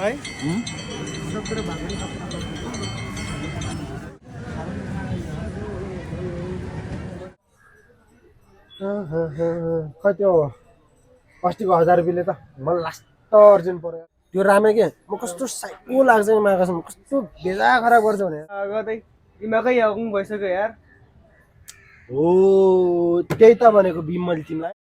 है खै त्यो अस्तिको 1000 रुपियाँले त मलाई लास्ट अर्जेन्ट पर्यो त्यो रामे के म कस्तो साइको लाग्छ नि मागासम्म कस्तो बेजा खराब गर्छ भने कतै दिमागै आउनु भइसक्यो यार हो त्यही त भनेको भीम मैले तिमीलाई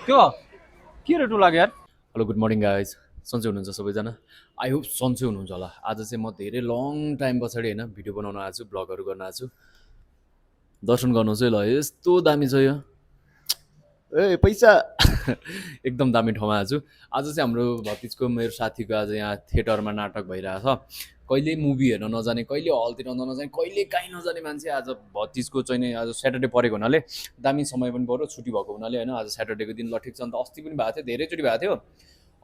त्यो के रेटो लाग्यो यार हेलो गुड मर्निङ गाइज सन्चै हुनुहुन्छ सबैजना आई होप सन्चै हुनुहुन्छ होला आज चाहिँ म धेरै लङ टाइम पछाडि होइन भिडियो बनाउन आएको छु ब्लगहरू गर्न आएको छु दर्शन गर्नुहोस् है ल यस्तो दामी छ यो ए पैसा एकदम दामी ठाउँमा आएको छु आज चाहिँ हाम्रो भतिजको मेरो साथीको आज यहाँ थिएटरमा नाटक भइरहेछ कहिले मुभी हेर्न नजाने कहिले हलतिर नजाने कहिले काहीँ नजाने मान्छे आज भतिजको चाहिँ नि आज स्याटरडे परेको हुनाले दामी समय पनि पऱ्यो छुट्टी भएको हुनाले होइन आज स्याटरडेको दिन ल ठिक छ नि त अस्ति पनि भएको थियो धेरैचोटि भएको थियो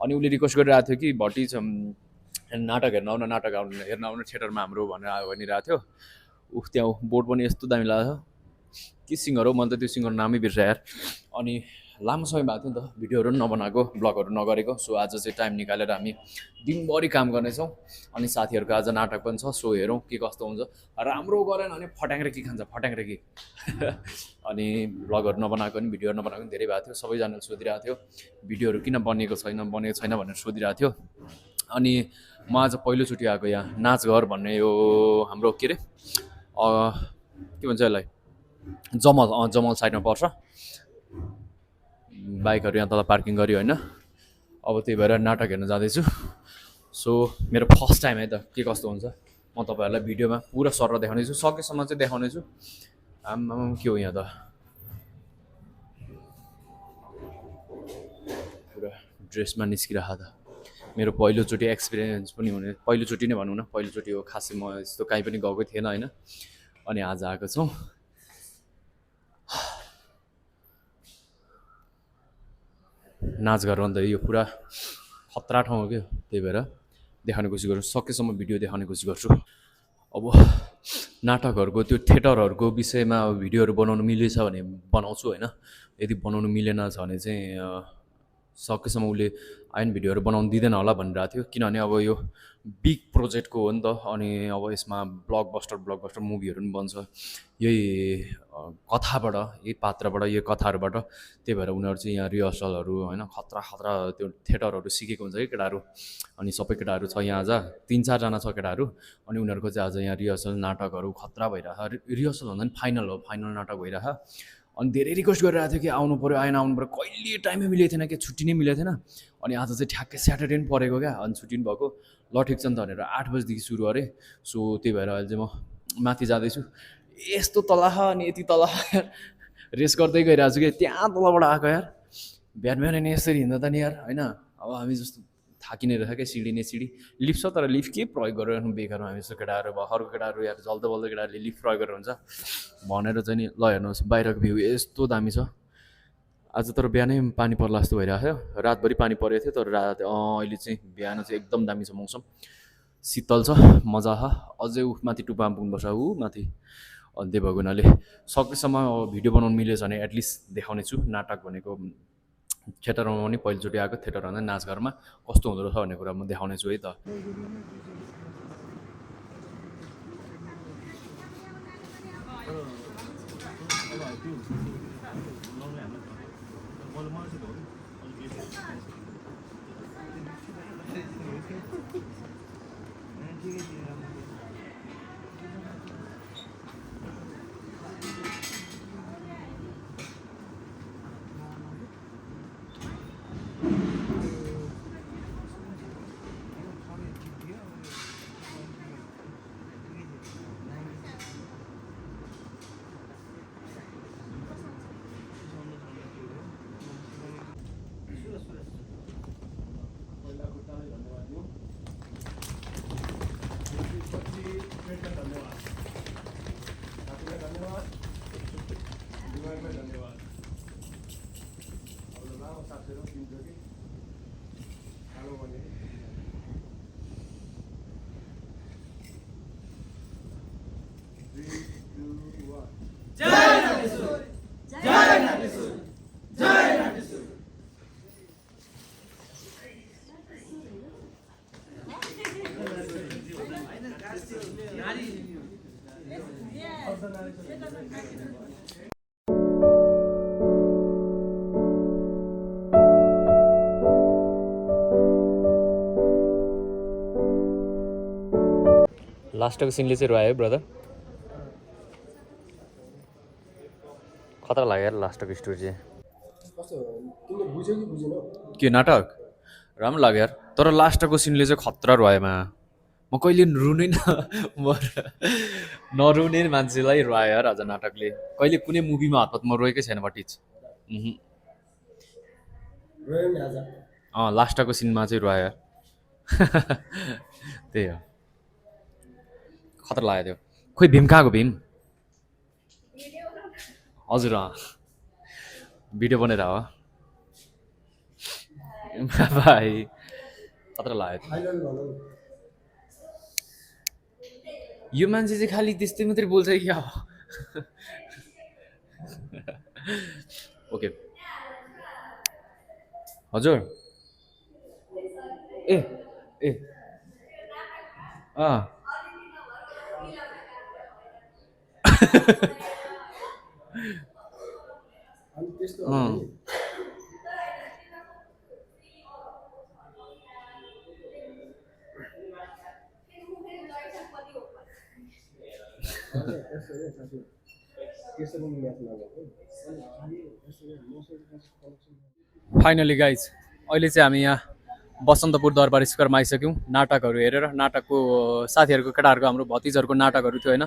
अनि उसले रिक्वेस्ट गरिरहेको थियो कि भटिज नाटक हेर्न आउन नाटक हेर्न आउन थिएटरमा हाम्रो भनेर भनिरहेको थियो त्यहाँ बोर्ड पनि यस्तो दामी लाग्यो के सिङ्गर हो मैले त त्यो सिङ्गर नामै बिर्सेँ यार अनि लामो समय भएको थियो नि त भिडियोहरू पनि नबनाएको ब्लगहरू नगरेको सो आज चाहिँ टाइम निकालेर हामी दिनभरि काम गर्नेछौँ अनि साथीहरूको आज नाटक पनि छ सो हेरौँ के कस्तो हुन्छ राम्रो गरेन भने फट्याङ्ग्रे के खान्छ फट्याङ्ग्रे के अनि ब्लगहरू नबनाएको नि भिडियोहरू नबनाएको पनि धेरै भएको थियो सबैजनाले सोधिरहेको थियो भिडियोहरू किन बनेको छैन भनेर सोधिरहेको थियो अनि म आज पहिलोचोटि आएको यहाँ नाचघर भन्ने यो हाम्रो के अरे के भन्छ यसलाई जमल साइडमा पर्छ बाइकहरू यहाँ तल पार्किङ गऱ्यो होइन अब त्यही भएर नाटक हेर्न जाँदैछु सो मेरो फर्स्ट टाइम है त के कस्तो हुन्छ म तपाईँहरूलाई भिडियोमा पुरा सर देखाउनेछु सकेसम्म चाहिँ देखाउनेछु आम्मामा के हो यहाँ त पुरा ड्रेसमा निस्किरहेको त मेरो पहिलोचोटि एक्सपिरियन्स पनि हुने पहिलोचोटि नै भनौँ न पहिलोचोटि हो खासै म यस्तो कहीँ पनि गएको थिएन होइन अनि आज आएको छौँ नाचघर अन्त यो पुरा खतरा ठाउँ हो क्या त्यही भएर देखाउने कोसिस गर्छु सकेसम्म भिडियो देखाउने कोसिस गर्छु अब नाटकहरूको त्यो थिएटरहरूको विषयमा भिडियोहरू बनाउनु मिलेछ भने बनाउँछु होइन यदि बनाउनु मिलेन छ भने चाहिँ सकेसम्म उसले आइन भिडियोहरू बनाउनु दिँदैन होला भनिरहेको थियो किनभने अब यो बिग प्रोजेक्टको हो नि त अनि अब यसमा ब्लकबस्टर मुभीहरू पनि बन्छ यही कथाबाट यही पात्रबाट यही कथाहरूबाट त्यही भएर उनीहरू चाहिँ यहाँ रिहर्सलहरू होइन खतरा त्यो थिएटरहरू सिकेको हुन्छ कि केटाहरू अनि सबै केटाहरू छ यहाँ आज 3-4जना छ केटाहरू अनि उनीहरूको चाहिँ आज यहाँ रिहर्सल नाटकहरू खतरा भइरहेको रिहर्सल भन्दा पनि फाइनल नाटक भइरहेको अनि धेरै रिक्वेस्ट गरिरहेको थियो कि आउनु पऱ्यो आउनु पऱ्यो कहिले टाइमै मिलेको थिएन कि छुट्टी नै मिलेको थिएन अनि आज चाहिँ ठ्याक्कै स्याटरडे पनि परेको क्या अनि छुट्टी पनि भएको ल ठिक छ नि त भनेर 8 बजीदेखि सुरु गरेँ सो त्यही भएर अहिले चाहिँ म माथि जाँदैछु यस्तो तल अनि यति तल रेस गर्दै गइरहेको छु कि त्यहाँ तलबाट आएको यार बिहान नि यसरी हिँड्दा त नि यार होइन अब हामी जस्तो थाकिने रहेछ क्या सिडी लिफ्ट छ तर लिफ्ट के प्रयोग गरिरहनु बेकारमा हामी जस्तो केटाहरू भर्खरको केटाहरू यार जल्दो केटाहरूले लिफ्ट प्रयोग गरेर हुन्छ भनेर चाहिँ नि ल हेर्नुहोस् बाहिरको भ्यू यस्तो दामी छ आज तर बिहानै पानी पर्ला जस्तो भइरहेको थियो रातभरि पानी परेको थियो तर रात अहिले चाहिँ बिहान चाहिँ एकदम दामी छ मौसम शीतल छ मजा छ अझै माथि टुप्पामा पुग्नुपर्छ माथि अनि त्यही भएको हुनाले सकेसम्म भिडियो बनाउनु मिलेछ भने एटलिस्ट देखाउने छु नाटक भनेको थिएटरमा पनि पहिलोचोटि आएको थिएटर भन्दा नाचघरमा कस्तो हुँदो रहेछ भन्ने कुरा म देखाउने छु है त लास्टको सिनले चाहिँ रोयो है ब्रदर खतरा लाग्यो यार लास्टको स्टोरी चाहिँ कस्तो तिमीले बुझ्यो कि बुझेन के नाटक राम्रो लाग्यो यार तर लास्टको सिनले चाहिँ खतरा रोयोमा म कहिले रुनै नरुने मान्छेलाई रोयो यार आज नाटकले कहिले कुनै मुभीमा हतपत म रोएकै छैन बटिच रोयो नि आज लास्टको सिनमा चाहिँ रोयो यार त्यही हो खतरा लाग्यो त्यो खोइ भीम कहाँको भीम हजुर भिडियो बनेर हो भाइ खतरा लाग्यो फाइनल भनौँ यो मान्छे चाहिँ खालि त्यस्तै मात्रै बोल्छ कि क्या हो ओके हजुर ए ए अँ अनि त्यस्तो अँ फाइनली गाइज अहिले चाहिँ हामी यहाँ बसन्तपुर दरबार स्क्वायरमा आइसक्यौँ नाटकहरू हेरेर नाटकको साथीहरूको केटाहरूको हाम्रो भतिजहरूको नाटकहरू थियो होइन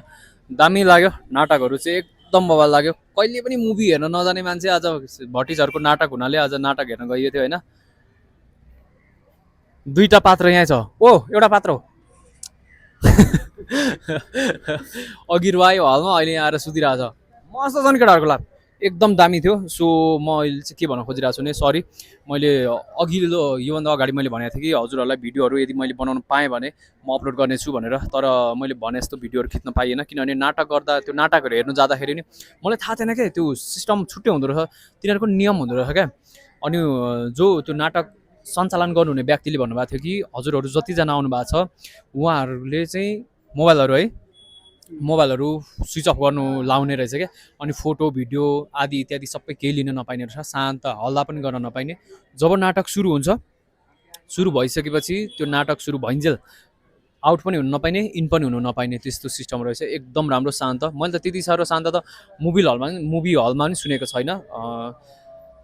दामी लाग्यो नाटकहरू चाहिँ एकदम बवाल लाग्यो कहिले पनि मुभी हेर्न नजाने मान्छे आज भतिजहरूको नाटक हुनाले आज नाटक हेर्न गइयो थियो होइन दुईवटा पात्र यहाँ छ ओ एउटा पात्र हो अघि रुवायो हलमा अहिले यहाँ आएर सुतिरहेछ मस्त छ नि केटाहरूको लाभ एकदम दामी थियो सो म अहिले चाहिँ के भन्न खोजिरहेको छु भने सरी मैले अघिल्लो योभन्दा अगाडि मैले भनेको थिएँ कि हजुरहरूलाई भिडियोहरू यदि मैले बनाउन पाएँ भने म अपलोड गर्नेछु भनेर तर मैले भने जस्तो भिडियोहरू खिच्न पाइएन किनभने नाटक गर्दा त्यो नाटकहरू हेर्नु जाँदाखेरि नि मलाई थाहा थिएन क्या त्यो सिस्टम छुट्टै हुँदो रहेछ तिनीहरूको नियम हुँदो रहेछ क्या अनि जो त्यो नाटक सञ्चालन गर्नुहुने व्यक्तिले भन्नुभएको थियो कि हजुरहरू जतिजना आउनु भएको छ उहाँहरूले चाहिँ मोबाइलहरू स्विच अफ गर्नु लाउने रहेछ क्या अनि फोटो भिडियो आदि इत्यादि सबै केही लिन नपाइने रहेछ शान्त हल्ला पनि गर्न नपाइने जब नाटक सुरु हुन्छ सुरु भइसकेपछि त्यो नाटक सुरु भइन्जेल आउट पनि हुनु नपाइने इन पनि हुनु नपाइने त्यस्तो सिस्टम रहेछ एकदम राम्रो शान्त मैले त त्यति साह्रो शान्त त मुभी हलमा पनि सुनेको छैन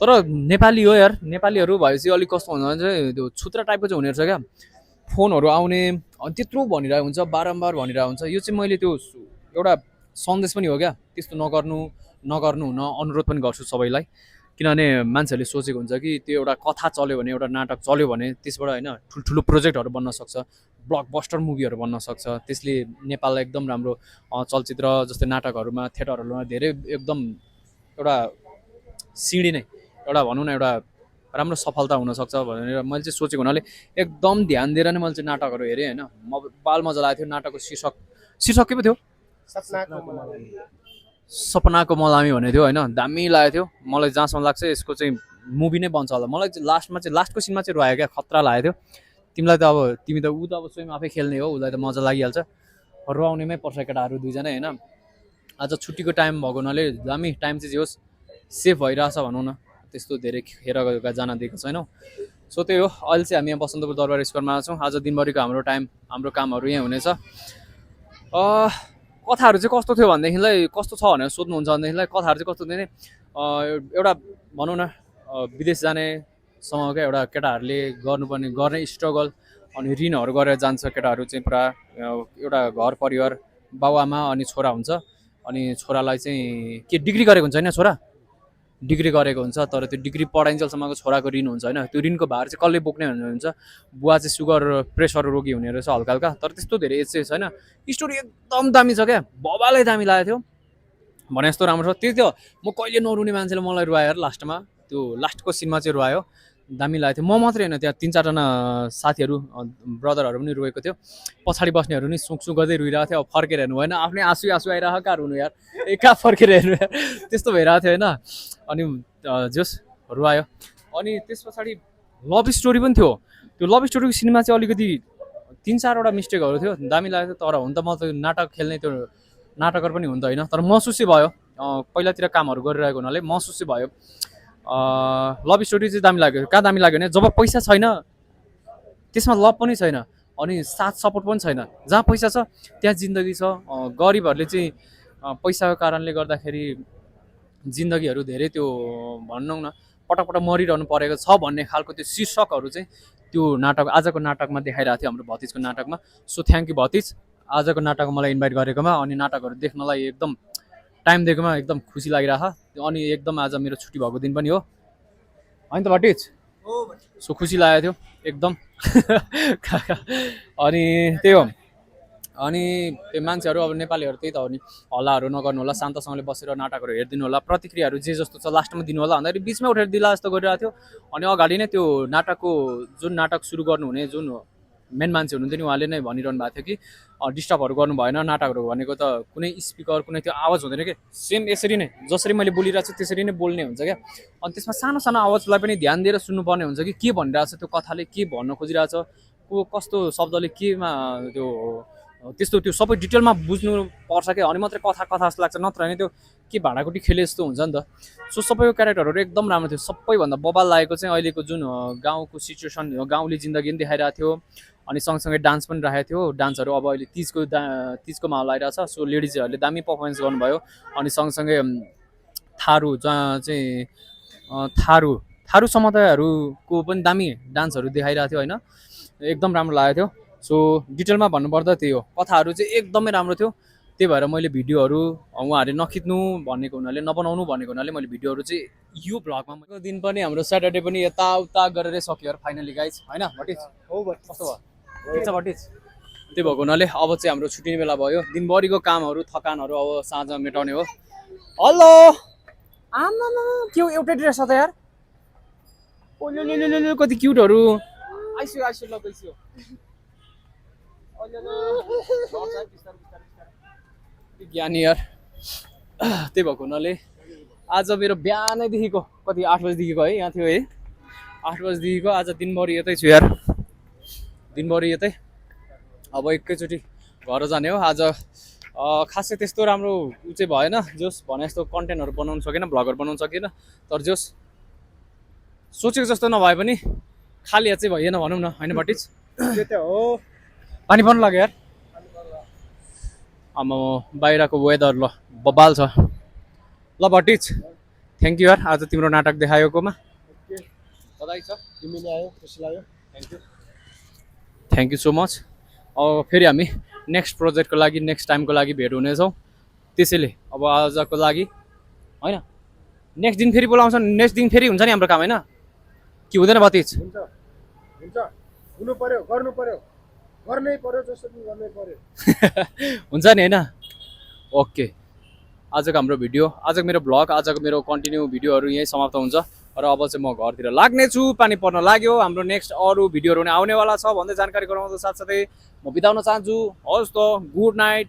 तर नेपाली हो यार नेपालीहरू भएपछि अलिक कस्तो हुन्छ भने चाहिँ त्यो छुत्रा टाइपको चाहिँ हुने रहेछ क्या फोनहरू आउने अनि त्यत्रो भनिरहेको हुन्छ बारम्बार भनिरहेको हुन्छ यो चाहिँ मैले त्यो एउटा सन्देश पनि हो क्या त्यस्तो नगर्नु हुन अनुरोध पनि गर्छु सबैलाई किनभने मान्छेहरूले सोचेको हुन्छ कि त्यो एउटा कथा चल्यो भने एउटा नाटक चल्यो भने त्यसबाट होइन ठुल्ठुलो प्रोजेक्टहरू बन्न सक्छ ब्लकबस्टर मुभीहरू बन्न सक्छ त्यसले नेपाललाई एकदम राम्रो चलचित्र जस्तै नाटकहरूमा थिएटरहरूमा धेरै एकदम एउटा सिँढी नै एउटा भनौँ न एउटा राम्रो सफलता हुनसक्छ भनेर मैले चाहिँ सोचेको हुनाले एकदम ध्यान दिएर नै मैले चाहिँ नाटकहरू हेरेँ होइन म बाल मजा लागेको थियो नाटकको शीर्षक के पो थियो सपनाको मलामी भनेको थियो होइन दामी लागेको थियो मलाई जहाँसम्म लाग्छ यसको चाहिँ मुभी नै बन्छ होला मलाई चाहिँ लास्टको सिनमा चाहिँ रोयो क्या खतरा लागेको थियो तिमीलाई त अब तिमी त ऊ त अब स्वयं आफै खेल्ने हो उसलाई त मजा लागिहाल्छ रुवाउनेमै पर्छ केटाहरू दुईजना होइन आज छुट्टीको टाइम भएको हुनाले दामी टाइम चाहिँ जे होस् सेफ भइरहेछ भनौँ न त्यस्तो धेरै खेर गएका जान दिएको छैनौँ सो त्यही हो अहिले चाहिँ हामी यहाँ बसन्तपुर दरबार स्क्वायरमा छौँ आज दिनभरिको हाम्रो कामहरू यहाँ हुनेछ कथाहरू चाहिँ कस्तो थियो भनेदेखिलाई कस्तो छ भनेर सोध्नुहुन्छ भनेदेखिलाई कथाहरू चाहिँ कस्तो थियो भने एउटा भनौँ न विदेश जानेसँग क्या एउटा केटाहरूले गर्ने स्ट्रगल अनि ऋणहरू गरेर जान्छ केटाहरू चाहिँ पुरा एउटा घर परिवार बाबुआमा अनि छोरा हुन्छ अनि छोरालाई चाहिँ के डिग्री गरेको हुन्छ होइन छोरा डिग्री गरेको हुन्छ तर त्यो डिग्री पढाइन्जेलसम्मको छोराको ऋण हुन्छ होइन त्यो ऋणको भार चाहिँ कसले बोक्ने हुन्छ बुवा चाहिँ सुगर प्रेसर रोगी हुने रहेछ हल्का हल्का तर त्यस्तो धेरै एज चाहिँ छैन स्टोरी एकदम दामी छ क्या बबालै दामी लागेको थियो भने जस्तो राम्रो छ त्यो म कहिले नरुने मान्छेले मलाई रुवायो लास्टमा त्यो लास्टको सिनमा चाहिँ रुवायो दामी लागेको थियो। म मात्रै होइन त्यहाँ 3-4जना साथीहरू ब्रदरहरू पनि रोएको थियो। पछाडि बस्नेहरू नि सुकसुक गर्दै रोइरहेको थियो। अब फर्केर हेर्नु भएन, आफ्नै आँसु आइरहेको कहाँ रुनु यार, कहाँ फर्केर हेर्नु यार, त्यस्तो भइरहेको थियो होइन। अनि जस रुवायो। अनि त्यस पछाडि लभ स्टोरी पनि थियो। त्यो लभ स्टोरीको सिनेमा चाहिँ अलिकति 3-4वटा मिस्टेकहरू थियो, दामी लागेको थियो। तर हुन त म त नाटक खेल्ने त्यो नाटकर पनि हुन त होइन, तर महसुसै भयो पहिलातिर कामहरू गरिरहेको हुनाले महसुसै भयो। लभ स्टोरी चाहिँ दामी लाग्यो। कहाँ दामी लाग्यो भने जब पैसा छैन त्यसमा लभ पनि छैन, अनि साथ सपोर्ट पनि छैन। जहाँ पैसा छ त्यहाँ जिन्दगी छ। गरिबहरूले चाहिँ पैसाको कारणले गर्दाखेरि जिन्दगीहरू धेरै त्यो भनौँ न पटक पटक मरिरहनु परेको छ भन्ने खालको त्यो शीर्षकहरू चाहिँ त्यो नाटक आजको नाटकमा देखाइरहेको थियो, हाम्रो भतिजको नाटकमा। सो थ्याङ्क यू भतिज, आजको नाटकमा मलाई इन्भाइट गरेकोमा, अनि नाटकहरू देख्नलाई एकदम टाइम दिएकोमा एकदम खुसी लागिरहेको। अनि एकदम आज मेरो छुट्टी भएको दिन पनि हो होइन त भटिज। सो खुसी लागेको थियो एकदम। अनि त्यही हो। अनि त्यो मान्छेहरू अब नेपालीहरू त्यही त हो नि, हल्लाहरू नगर्नु होला, शान्तसँगले बसेर नाटकहरू हेरिदिनु होला, प्रतिक्रियाहरू जे जस्तो छ लास्टमा दिनु होला भन्दाखेरि बिचमै उठेर दिला जस्तो गरिरहेको थियो। अनि अगाडि नै त्यो नाटकको जुन नाटक सुरु गर्नुहुने जुन मेन मान्छे हुनुहुन्थ्यो नि, उहाँले नै भनिरहनु भएको थियो कि डिस्टर्बहरू गर्नु भएन, नाटकहरू भनेको त कुनै स्पिकर कुनै त्यो आवाज हुँदैन कि, सेम यसरी नै जसरी मैले बोलिरहेको छु त्यसरी नै बोल्ने हुन्छ क्या। अनि त्यसमा सानो सानो आवाजलाई पनि ध्यान दिएर सुन्नुपर्ने हुन्छ कि के भनिरहेछ त्यो कथाले, के भन्न खोजिरहेछ, को कस्तो शब्दले केमा त्यो त्यस्तो त्यो सबै डिटेलमा बुझ्नु पर्छ क्या। अनि मात्रै कथा जस्तो लाग्छ, नत्र भने त्यो के भाँडाकुटी खेले जस्तो हुन्छ नि त। सो सबैको क्यारेक्टरहरू एकदम राम्रो थियो। सबैभन्दा बबाल लागेको चाहिँ अहिलेको जुन गाउँको सिचुएसन, गाउँले जिन्दगी पनि देखाइरहेको थियो। अनि सँगसँगै डान्स पनि राखेको थियो। डान्सहरू अब अहिले तिजको माहौल आइरहेछ। सो लेडिजहरूले दामी पर्फर्मेन्स गर्नुभयो। अनि सँगसँगै थारू जहाँ चाहिँ थारू समुदायहरूको पनि दामी डान्सहरू देखाइरहेको थियो होइन, एकदम राम्रो लागेको थियो। सो डिटेलमा भन्नुपर्दा त्यही हो, कथाहरू चाहिँ एकदमै राम्रो थियो। त्यही भएर मैले भिडियोहरू उहाँहरूले नखिच्नु भनेको हुनाले, नबनाउनु भनेको हुनाले मैले भिडियोहरू चाहिँ यो भ्लगमा दिन पनि हाम्रो स्याटरडे पनि यताउता गरेरै सक्यो यार फाइनली गाइज होइन भटिज। हो कस्तो भयो ठिक छ भटिज। त्यही भएको हुनाले अब चाहिँ हाम्रो छुट्टिने बेला भयो। दिनभरिको कामहरू थकानहरू अब साँझ मेटाउने हो। हेलो आमा के हो एउटै ड्रेस छ त यार, कति क्युटहरू आइसक्यो ल गइसक्यो। ज्ञानी यार। त्यही भएको हुनाले आज मेरो बिहानैदेखिको कति 8 बजीदेखिको है यहाँ थियो है, 8 बजीदेखिको आज दिनभरि यतै छु यार, दिनभरि यतै। अब एकैचोटि घर जाने हो आज। खासै त्यस्तो राम्रो उ चाहिँ भएन, जोस् भने जस्तो कन्टेन्टहरू बनाउनु सकेन, भ्लगहरू बनाउनु सकेन। तर जोस् सोचेको जस्तो नभए पनि खाली हात चाहिँ भइएन भनौँ न होइन भटिज। त्यो त हो। पानी पर्नु लाग्यो यार। आमा बाहिरको वेदर ल बबाल छ। ल भटिज थ्याङ्क यू यार, आज तिम्रो नाटक देखाएकोमा बधाई छ। तिमीले आयो खुसी लाग्यो, थ्याङ्क यू सो मच। अब फेरि हामी नेक्स्ट प्रोजेक्टको लागि नेक्स्ट टाइमको लागि भेट हुनेछौँ। त्यसैले अब आजको लागि होइन, नेक्स्ट दिन फेरि बोलाउँछ, नेक्स्ट दिन फेरि हुन्छ नि हाम्रो काम होइन कि हुँदैन भतिज। हुन्छ हुन्छ हुनु पर्यो, गर्नु पर्यो, गर्नै पर्यो, जसरी गर्नै पर्यो। हुन्छ नि होइन। ओके आजको हाम्रो भिडियो, आजको मेरो भ्लग, आजको मेरो कन्टिन्यू भिडियोहरू यहीँ समाप्त हुन्छ। र अब चाहिँ म घरतिर लाग्नेछु, पानी पर्न लाग्यो। हाम्रो नेक्स्ट अरू भिडियोहरू पनि आउनेवाला छ भन्दै जानकारी गराउँदा साथसाथै म बिताउन चाहन्छु। हवस् त, गुड नाइट।